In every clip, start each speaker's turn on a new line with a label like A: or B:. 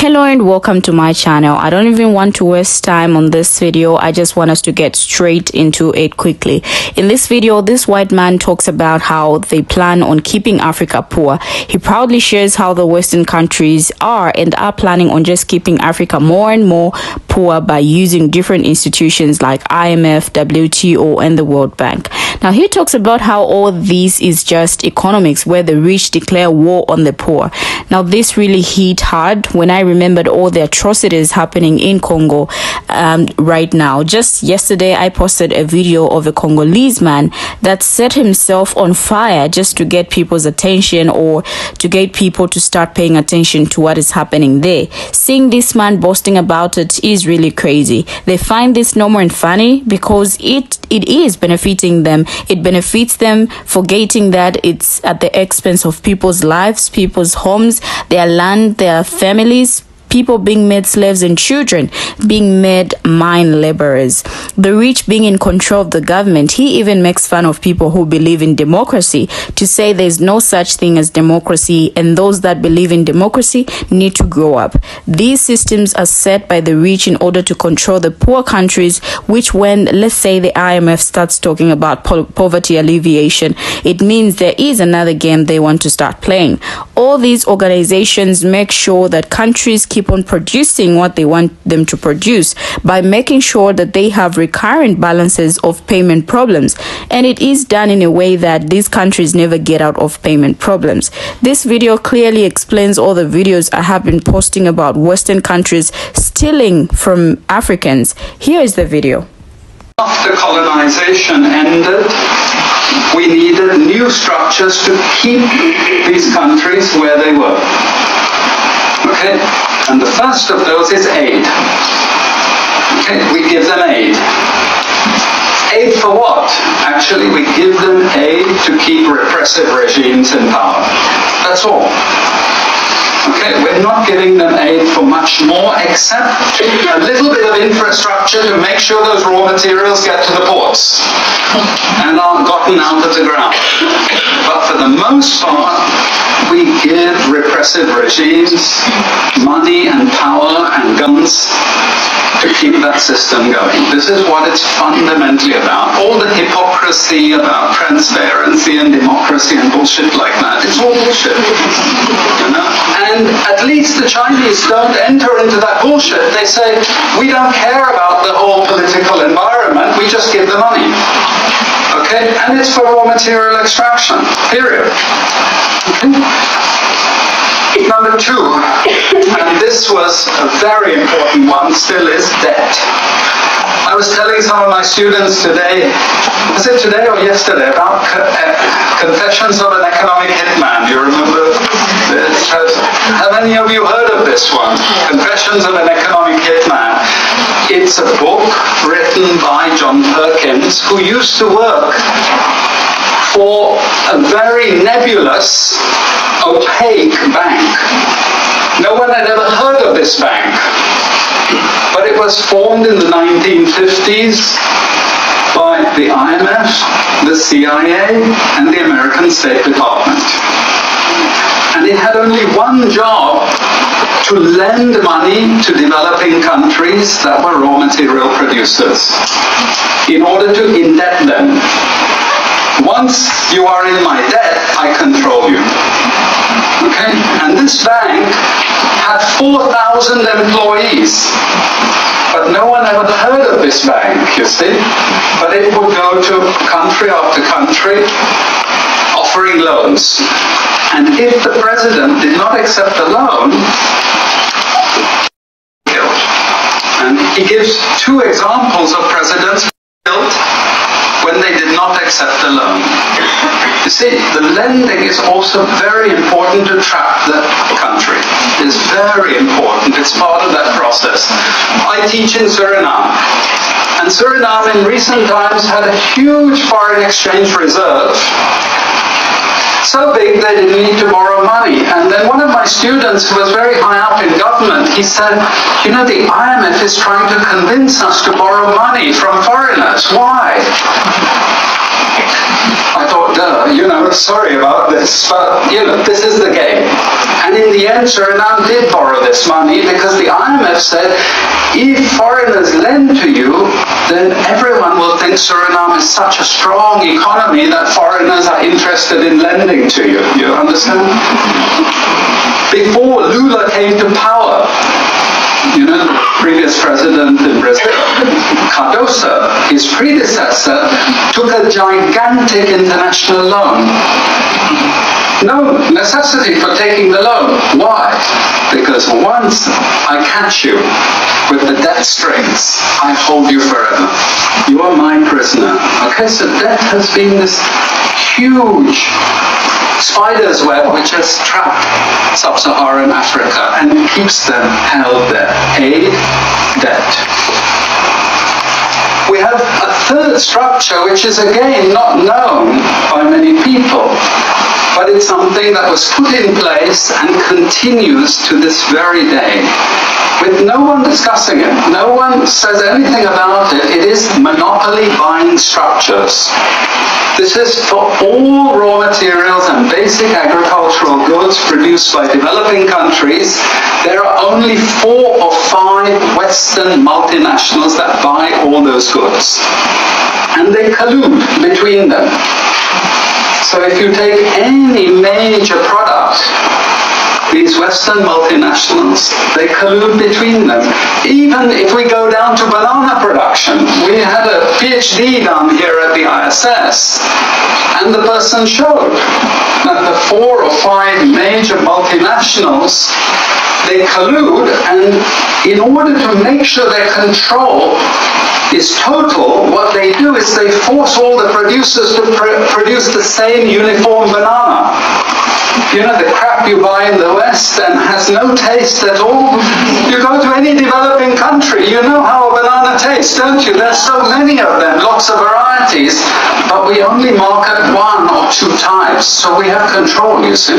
A: Hello and welcome to my channel. I don't even want to waste time on this video. I just want us to get straight into it quickly. In this video, this white man talks about how they plan on keeping Africa poor. He proudly shares how the Western countries are planning on just keeping Africa more and more poor by using different institutions like IMF, WTO, and the World Bank. Now, he talks about how all this is just economics, where the rich declare war on the poor. Now, this really hit hard when I remembered all the atrocities happening in Congo right now. Just yesterday, I posted a video of a Congolese man that set himself on fire just to get people's attention, or to get people to start paying attention to what is happening there. Seeing this man boasting about it is really crazy. They find this normal and funny because it is benefiting them. It benefits them, forgetting that it's at the expense of people's lives, people's homes, their land, their families, people being made slaves, and children being made mine laborers. The rich being in control of the government. He even makes fun of people who believe in democracy, to say there's no such thing as democracy, and those that believe in democracy need to grow up. These systems are set by the rich in order to control the poor countries, which, when, let's say, the IMF starts talking about poverty alleviation, it means there is another game they want to start playing. All these organizations make sure that countries keep on producing what they want them to produce by making sure that they have recurrent balances of payment problems, and it is done in a way that these countries never get out of payment problems. This video clearly explains all the videos I have been posting about Western countries stealing from Africans. Here is the video.
B: After colonization ended, we needed new structures to keep these countries where they were. Okay? And the first of those is aid. Okay? We give them aid. Aid for what? Actually, we give them aid to keep repressive regimes in power. That's all. Okay, we're not giving them aid for much more, except a little bit of infrastructure to make sure those raw materials get to the ports and are gotten out of the ground. But for the most part, we give repressive regimes money and power and guns to keep that system going. This is what it's fundamentally about. All the hypocrisy about transparency and democracy and bullshit like that, it's all bullshit. You know? And at least the Chinese don't enter into that bullshit. They say, we don't care about the whole political environment, we just give the money. Okay? And it's for raw material extraction, period. Okay? Number two, and this was a very important one, still is debt. I was telling some of my students today, was it today or yesterday, about Confessions of an Economic Hitman. You remember this? Have any of you heard of this one? Confessions of an Economic Hitman. It's a book written by John Perkins, who used to work for a very nebulous, opaque bank. No one had ever heard of this bank, but it was formed in the 1950s by the IMF, the CIA, and the American State Department. And it had only one job: to lend money to developing countries that were raw material producers in order to indebt them. Once you are in my debt, I control you. Okay? And this bank had 4,000 employees. But no one ever heard of this bank, you see. But it would go to country after country offering loans. And if the president did not accept the loan, killed. And he gives two examples of presidents killed when they did not accept the loan. You see, the lending is also very important to trap the country. It's very important. It's part of that process. I teach in Suriname. And Suriname in recent times had a huge foreign exchange reserve. So big they didn't need to borrow money. And then one of my students, who was very high up in government, he said, you know, the IMF is trying to convince us to borrow money from foreigners. Why? I thought, sorry about this, but, this is the game. And in the end, Suriname did borrow this money because the IMF said, if foreigners lend to you, then everyone will think Suriname is such a strong economy that foreigners are interested in lending to you. You understand? Before Lula came to power, the previous president in Brazil, Cardoso, his predecessor, took a gigantic international loan. No necessity for taking the loan. Why? Because once I catch you with the debt strings, I hold you forever. You are my prisoner. Okay, so debt has been this huge spider's web which has trapped sub-Saharan Africa and keeps them held there. Aid, debt. We have a third structure which is again not known by many people, but it's something that was put in place and continues to this very day, with no one discussing it. No one says anything about it. It is monopoly buying structures. This is for all raw materials and basic agricultural goods produced by developing countries. There are only 4 or 5 Western multinationals that buy all those goods. And they collude between them. So if you take any major product, these Western multinationals, they collude between them. Even if we go down to banana production, we had a PhD done here at the ISS, and the person showed that the 4 or 5 major multinationals, they collude, and in order to make sure their control is total, what they do is they force all the producers to produce the same uniform banana. The crap you buy in the West and has no taste at all. You go to any developing country, you know how a banana tastes, don't you? There's so many of them, lots of varieties, but we only market 1 or 2 types, so we have control, you see.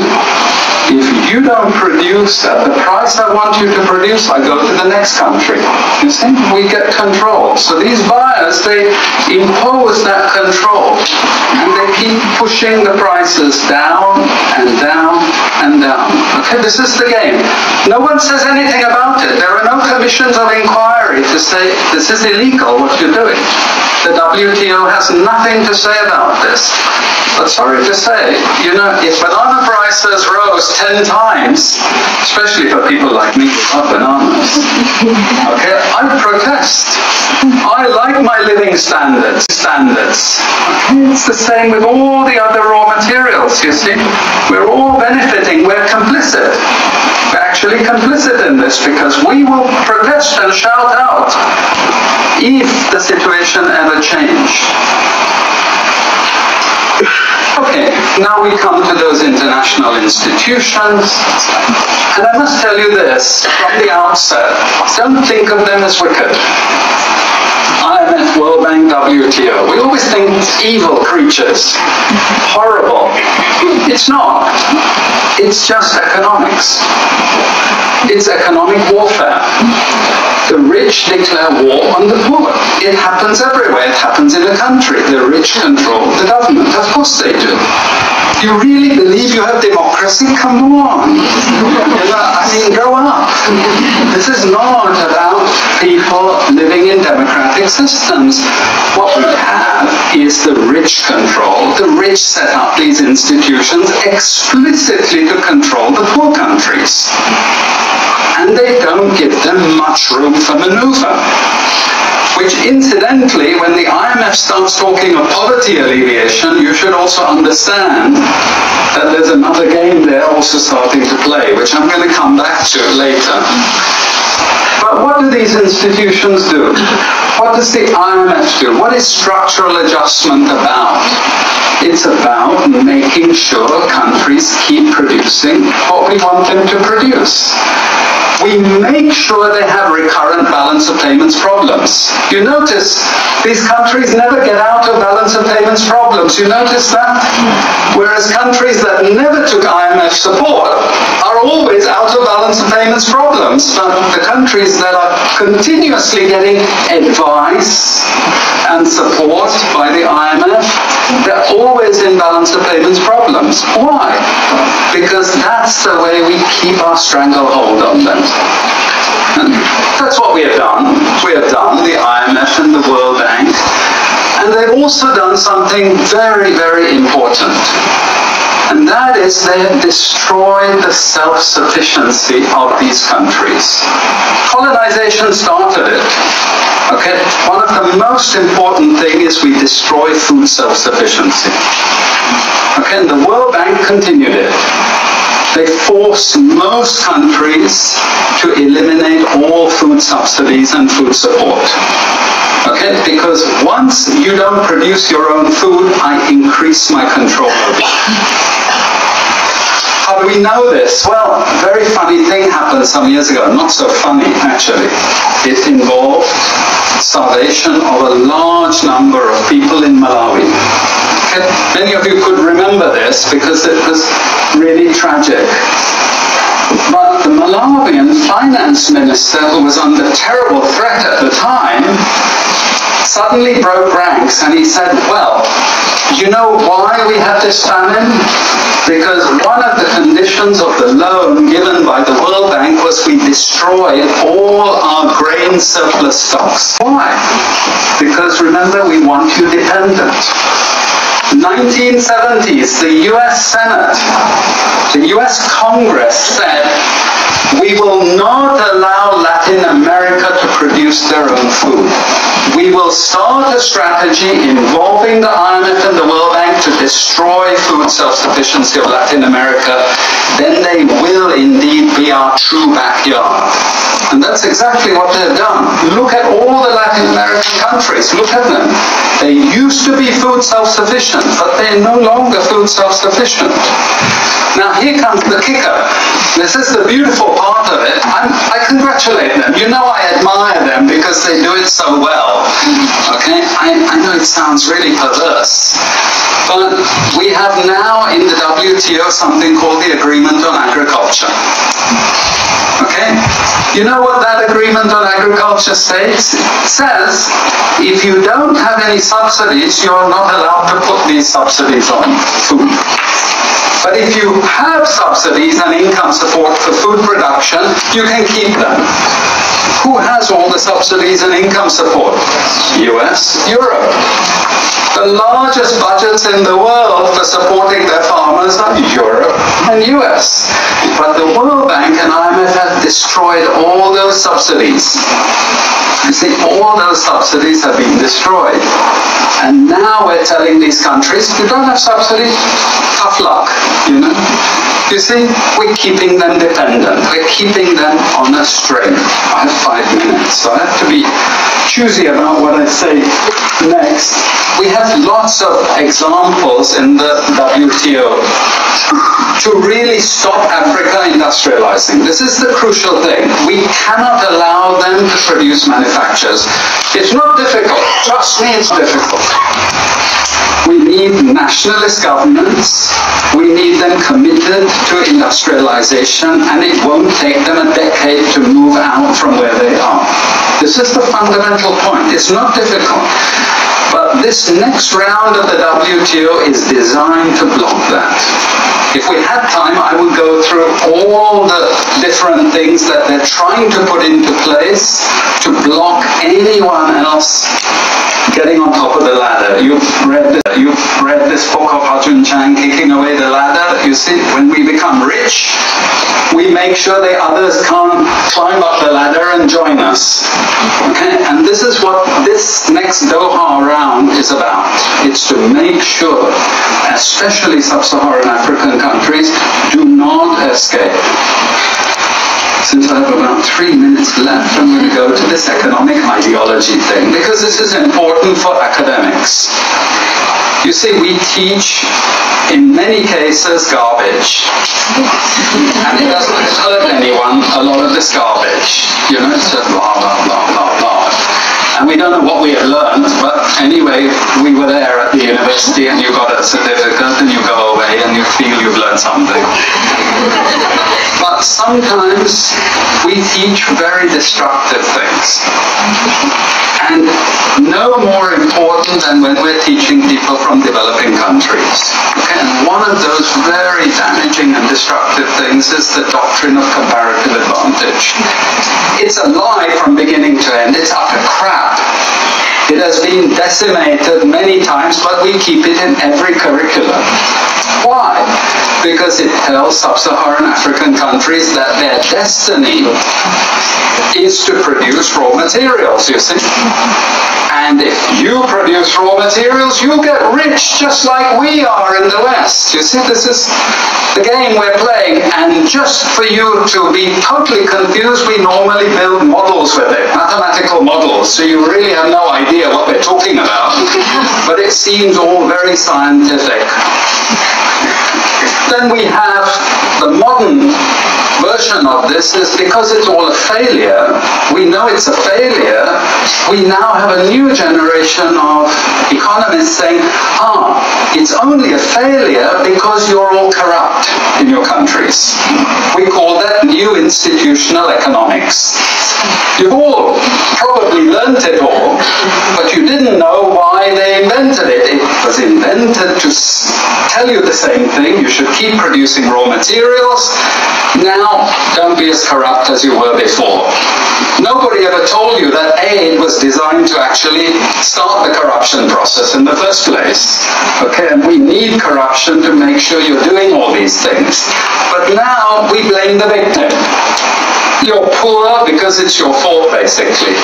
B: If you don't produce at the price I want you to produce, I go to the next country. You see, we get control. So these buyers, they impose that control, and they keep pushing the prices down and down and down. Okay, this is the game. No one says anything about it. There are no commissions of inquiry to say this is illegal what you're doing. The WTO has nothing to say about this. But sorry to say, if banana prices rose 10 times, especially for people like me who love bananas, okay, I protest. I like my living standards. Okay, it's the same with all the other raw materials, you see. We're all benefiting, we're complicit. We're actually complicit in this because we will protest and shout out if the situation ever changed. Okay, now we come to those international institutions, and I must tell you this from the outset, don't think of them as wicked. IMF, World Bank, WTO. We always think evil creatures, horrible. It's not. It's just economics. It's economic warfare. The rich declare war on the poor. It happens everywhere. It happens in a country. The rich control the government. Of course they do. You really believe you have democracy? Come on. Grow up. This is not about people living in democratic systems. What we have is the rich control. The rich set up these institutions explicitly to control the poor countries. And they don't give them much room for maneuver. Which incidentally, when the IMF starts talking of poverty alleviation, you should also understand that there's another game they're also starting to play, which I'm going to come back to later. But what do these institutions do? What does the IMF do? What is structural adjustment about? It's about making sure countries keep producing what we want them to produce. we make sure they have recurrent balance of payments problems. You notice these countries never get out of balance of payments problems. You notice that? Whereas countries that never took IMF support are always out of balance of payments problems. But the countries that are continuously getting advice and support by the IMF, they're always in balance of payments problems. Why? Because that's the way we keep our stranglehold on them. And that's what we have done. We have done the IMF and the World Bank. And they've also done something very, very important. And that is they have destroyed the self-sufficiency of these countries. Colonization started it. Okay? One of the most important things is we destroy food self-sufficiency. Okay? And the World Bank continued it. They forced most countries to eliminate all food subsidies and food support. Okay? Because once you don't produce your own food, I increase my control over it. How do we know this? Well, a very funny thing happened some years ago. Not so funny, actually. It involved starvation of a large number of people in Malawi. Okay? Many of you could remember this because it was really tragic. But the Malawian finance minister, who was under terrible threat at the time, suddenly broke ranks and he said, well, you know why we have this famine? Because one of the conditions of the loan given by the World Bank was we destroyed all our grain surplus stocks. Why? Because remember, we want you dependent. 1970s, the US Senate, the US Congress said, we will not allow Latin America to produce their own food. We will start a strategy involving the IMF and the World Bank to destroy food self-sufficiency of Latin America. Then they will indeed be our true backyard. And that's exactly what they've done. Look at all the Latin American countries. Look at them. They used to be food self-sufficient, but they're no longer food self-sufficient. Now here comes the kicker. This is the beautiful part of it. I congratulate them. You know I admire them because they do it so well. Okay? I know it sounds really perverse. But we have now in the WTO something called the Agreement on Agriculture. Okay? You know what that Agreement on Agriculture says? It says, if you don't have any subsidies, you're not allowed to put these subsidies on food. But if you have subsidies and income support for food production, you can keep them. Who has all the subsidies and income support? US, Europe. The largest budgets in the world for supporting their farmers are Europe and US. But the World Bank and IMF have destroyed all those subsidies. You see, all those subsidies have been destroyed. And now we're telling these countries, you don't have subsidies, tough luck, you know. You see, we're keeping them dependent. We're keeping them on a string. I have 5 minutes, so I have to be choosy about what I say next. We have lots of examples in the WTO to really stop Africa industrializing. This is the crucial thing. We cannot allow them to produce manufacturers. It's not difficult. Trust me, it's difficult. We need nationalist governments. We need them committed to industrialization, and it won't take them a decade to move out from where they are. This is the fundamental point. It's not difficult. But this next round of the WTO is designed to block that. If we had time, I would go through all the different things that they're trying to put into place to block anyone else getting on top of the ladder. You've read this book of Arjun Chang, Kicking Away the Ladder. You see, when we become rich, we make sure the others can't climb up the ladder and join us. Okay? And this is what this next Doha round is about. It's to make sure, especially sub-Saharan African countries, do not escape. Since I have about 3 minutes left, I'm going to go to this economic ideology thing, because this is important for academics. You see, we teach, in many cases, garbage. And it doesn't hurt anyone, a lot of this garbage. You know, it's just blah, blah, blah, blah, blah. And we don't know what we have learned, but anyway, we were there at the university and you got a certificate and you go away and you feel you've learned something. But sometimes we teach very destructive things. And no more important than when we're teaching people from developing countries. Okay? And one of those very damaging and destructive things is the doctrine of comparative advantage. It's a lie from beginning to end. It's utter crap. It has been decimated many times, but we keep it in every curriculum. Why? Because it tells sub-Saharan African countries that their destiny is to produce raw materials, you see. And if you produce raw materials, you get rich just like we are in the West. You see, this is the game we're playing. And just for you to be totally confused, we normally build models with it, mathematical models. So you really have no idea what we're talking about. But it seems all very scientific. Then we have the modern version of this is because it's all a failure, we know it's a failure, we now have a new generation of economists saying, it's only a failure because you're all corrupt in your countries. We call that new institutional economics. You've all probably learnt it all, but you didn't know why they invented it. It was invented to tell you the same thing. You should keep producing raw materials. Now, don't be as corrupt as you were before. Nobody ever told you that aid was designed to actually start the corruption process in the first place. Okay, and we need corruption to make sure you're doing all these things. But now we blame the victim. You're poor because it's your fault, basically.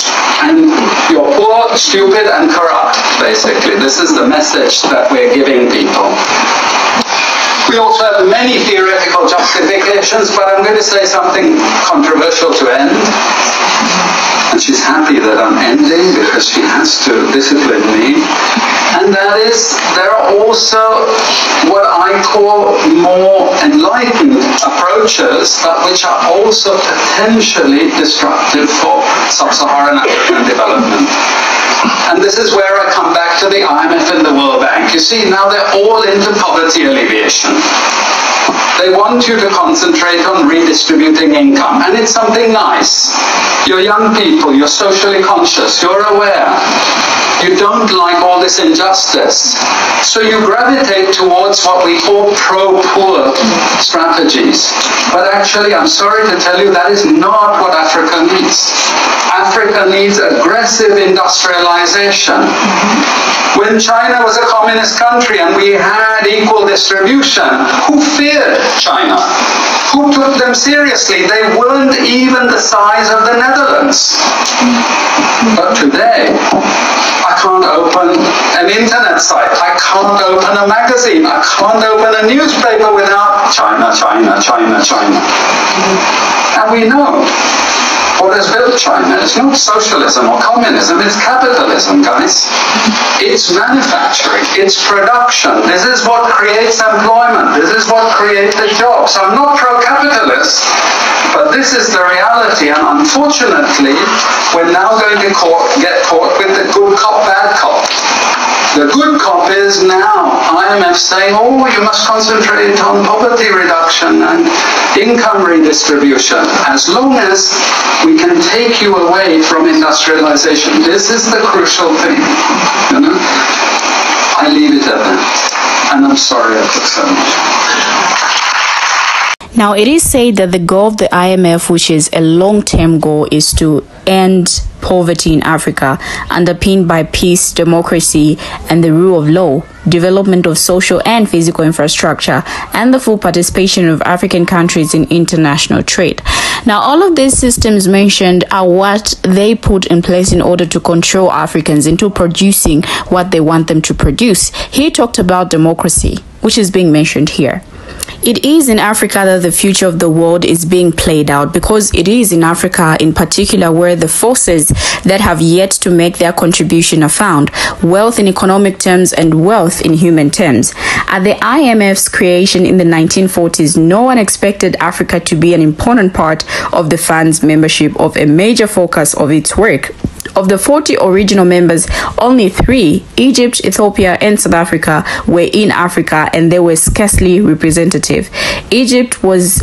B: And you're poor, stupid, and corrupt, basically. This is the message that we're giving people. We also have many theoretical justifications, but I'm going to say something controversial to end. And she's happy that I'm ending because she has to discipline me. And that is, there are also what I call more enlightened approaches, but which are also potentially destructive for sub-Saharan African development. And this is where I come back to the IMF and the World Bank. You see, now they're all into poverty alleviation. They want you to concentrate on redistributing income, and it's something nice. You're young people, you're socially conscious, you're aware. You don't like all this injustice. So you gravitate towards what we call pro-poor strategies. But actually, I'm sorry to tell you, that is not what Africa needs. Africa needs aggressive industrialization. When China was a communist country and we had equal distribution, who feared China? Who took them seriously? They weren't even the size of the Netherlands. But today, I can't open an internet site. I can't open a magazine. I can't open a newspaper without China, China, China, China. And we know what has built China. It's not socialism or communism, it's capitalism, guys. It's manufacturing, it's production. This is what creates employment. This is what creates the jobs. I'm not pro-capitalist, but this is the reality, and unfortunately, we're now going to get caught with the good cop, bad cop. The good cop is now IMF saying, oh, you must concentrate on poverty reduction and income redistribution, as long as we can take you away from industrialization. This is the crucial thing. You know? I leave it at that. And I'm sorry I took so much.
A: Now, it is said that the goal of the IMF, which is a long-term goal, is to end poverty in Africa, underpinned by peace, democracy, and the rule of law, development of social and physical infrastructure, and the full participation of African countries in international trade. Now, all of these systems mentioned are what they put in place in order to control Africans into producing what they want them to produce. He talked about democracy, which is being mentioned here. It is in Africa that the future of the world is being played out, because it is in Africa in particular where the forces that have yet to make their contribution are found, wealth in economic terms and wealth in human terms. At the IMF's creation in the 1940s, no one expected Africa to be an important part of the fund's membership of a major focus of its work. Of the 40 original members, only 3, Egypt, Ethiopia, and South Africa, were in Africa, and they were scarcely representative. Egypt was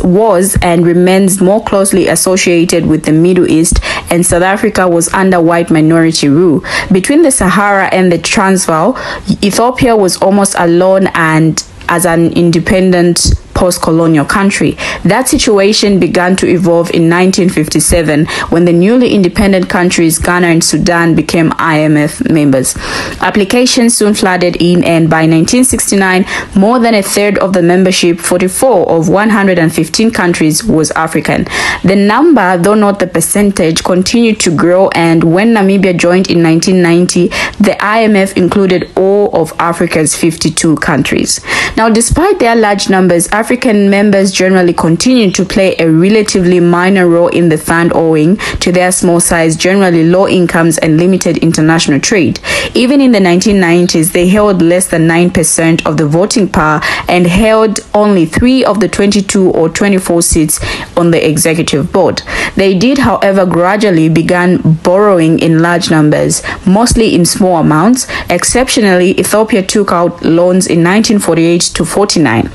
A: and remains more closely associated with the Middle East, and South Africa was under white minority rule. Between the Sahara and the Transvaal, Ethiopia was almost alone and as an independent post-colonial country. That situation began to evolve in 1957 when the newly independent countries Ghana and Sudan became IMF members. Applications soon flooded in, and by 1969, more than a third of the membership, 44 of 115 countries, was African. The number, though not the percentage, continued to grow, and when Namibia joined in 1990, the IMF included all of Africa's 52 countries. Now, despite their large numbers, African members generally continue to play a relatively minor role in the fund owing to their small size, generally low incomes, and limited international trade. Even in the 1990s, they held less than 9% of the voting power and held only 3 of the 22 or 24 seats on the executive board. They did, however, gradually began borrowing in large numbers, mostly in small amounts. Exceptionally, Ethiopia took out loans in 1948 to 49.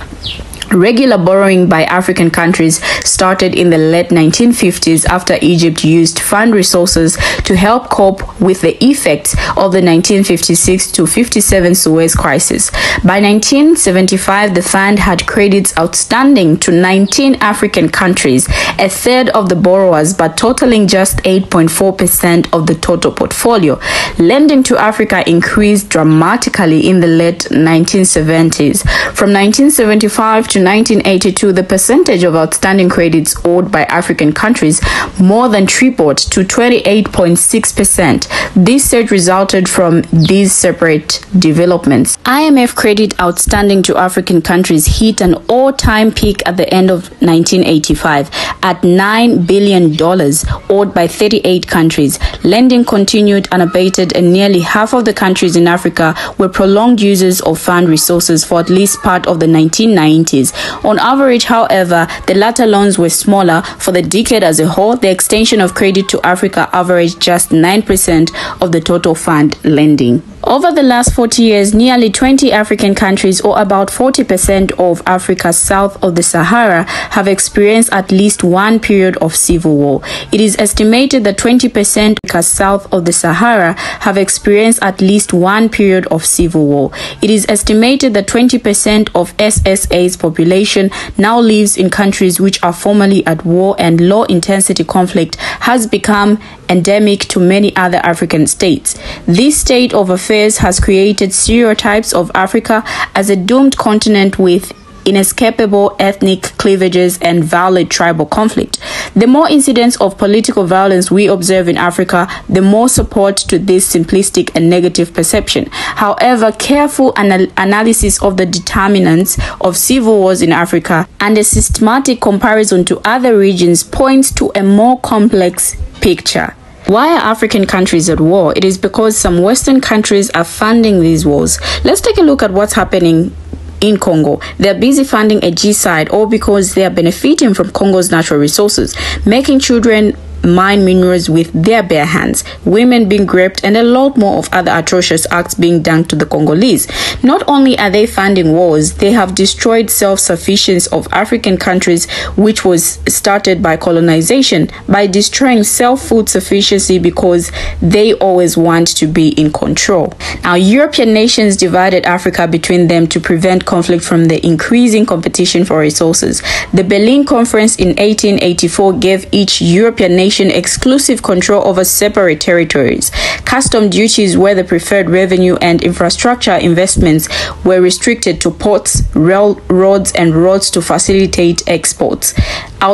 A: Regular borrowing by African countries started in the late 1950s after Egypt used fund resources to help cope with the effects of the 1956 to 57 Suez crisis. By 1975, the fund had credits outstanding to 19 African countries, a third of the borrowers, but totaling just 8.4% of the total portfolio. Lending to Africa increased dramatically in the late 1970s. From 1975 to 1982, the percentage of outstanding credits owed by African countries more than tripled to 28.6%. This surge resulted from these separate developments. IMF credit outstanding to African countries hit an all-time peak at the end of 1985 at $9 billion owed by 38 countries. Lending continued unabated, and nearly half of the countries in Africa were prolonged users of fund resources for at least part of the 1990s. On average, however, the latter loans were smaller. For the decade as a whole, the extension of credit to Africa averaged just 9% of the total fund lending. Over the last 40 years, nearly 20 African countries, or about 40% of Africa south of the Sahara, have experienced at least one period of civil war. It is estimated that 20% of Africa south of the Sahara have experienced at least one period of civil war. It is estimated that 20% of SSA's population now lives in countries which are formerly at war, and low-intensity conflict has become endemic to many other African states. This state of affairs has created stereotypes of Africa as a doomed continent with inescapable ethnic cleavages and violent tribal conflict. The more incidents of political violence we observe in Africa, the more support to this simplistic and negative perception. However, careful analysis of the determinants of civil wars in Africa and a systematic comparison to other regions points to a more complex picture. Why are African countries at war? It is because some Western countries are funding these wars. Let's take a look at what's happening in Congo. They're busy funding a genocide, all because they are benefiting from Congo's natural resources, making children mine minerals with their bare hands, women being raped, and a lot more of other atrocious acts being done to the Congolese. Not only are they funding wars, they have destroyed self-sufficiency of African countries, which was started by colonization, by destroying self-food sufficiency because they always want to be in control. Now, European nations divided Africa between them to prevent conflict from the increasing competition for resources. The Berlin Conference in 1884 gave each European nation exclusive control over separate territories. Custom duties were the preferred revenue, and infrastructure investments were restricted to ports, railroads, and roads to facilitate exports.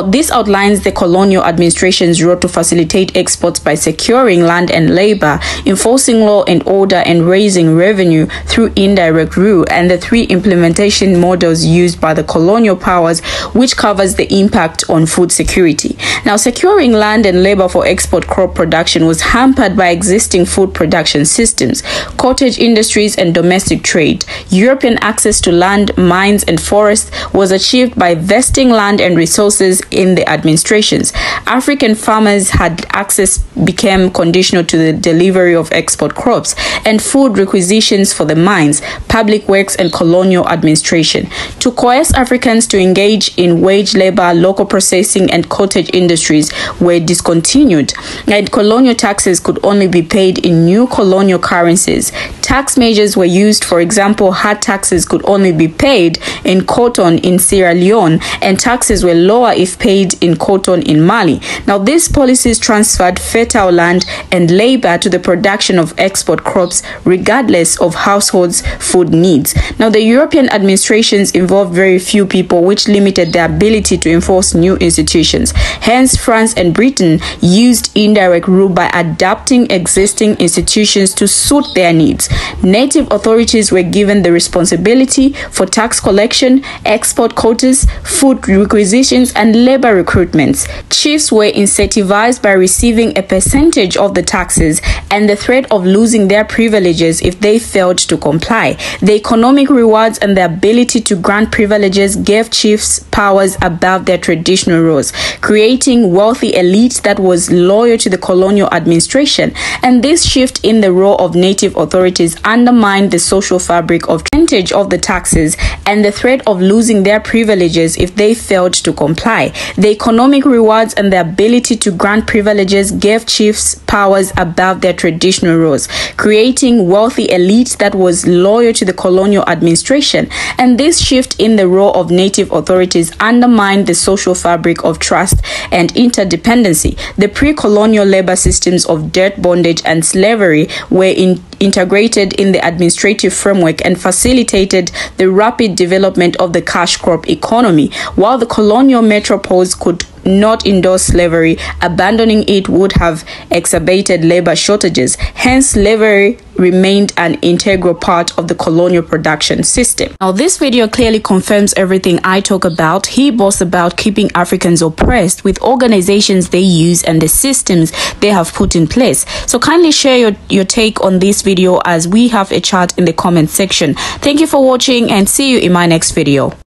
A: This outlines the colonial administration's role to facilitate exports by securing land and labor, enforcing law and order, and raising revenue through indirect rule, and the three implementation models used by the colonial powers, which covers the impact on food security. Now, securing land and labor for export crop production was hampered by existing food production systems, cottage industries, and domestic trade. European access to land, mines, and forests was achieved by vesting land and resources in the administrations. African farmers had access became conditional to the delivery of export crops, and food requisitions for the mines, public works, and colonial administration. To coerce Africans to engage in wage labor, local processing, and cottage industries were discontinued, and colonial taxes could only be paid in new colonial currencies. Tax measures were used. For example, hard taxes could only be paid in cotton in Sierra Leone, and taxes were lower if paid in cotton in Mali. Now, these policies transferred fertile land and labor to the production of export crops, regardless of households' food needs. Now, the European administrations involved very few people, which limited their ability to enforce new institutions. Hence, France and Britain used indirect rule by adapting existing institutions to suit their needs. Native authorities were given the responsibility for tax collection, export quotas, food requisitions, and labor recruitments. Chiefs were incentivized by receiving a percentage of the taxes and the threat of losing their privileges if they failed to comply. The economic rewards and the ability to grant privileges gave chiefs powers above their traditional roles, creating wealthy elites that was loyal to the colonial administration. And this shift in the role of native authorities undermined the social fabric of percentage of the taxes and the threat of losing their privileges if they failed to comply. The economic rewards and the ability to grant privileges gave chiefs powers above their traditional roles, creating wealthy elites that was loyal to the colonial administration. And this shift in the role of native authorities undermined the social fabric of trust and interdependency. The pre-colonial labor systems of dirt bondage and slavery were integrated in the administrative framework and facilitated the rapid development of the cash crop economy. While the colonial metropoles could not endorse slavery, abandoning it would have exacerbated labor shortages. Hence, slavery remained an integral part of the colonial production system. Now, this video clearly confirms everything I talk about. He boasts about keeping Africans oppressed with organizations they use and the systems they have put in place. So kindly share your take on this video, as we have a chat in the comment section. Thank you for watching, and see you in my next video.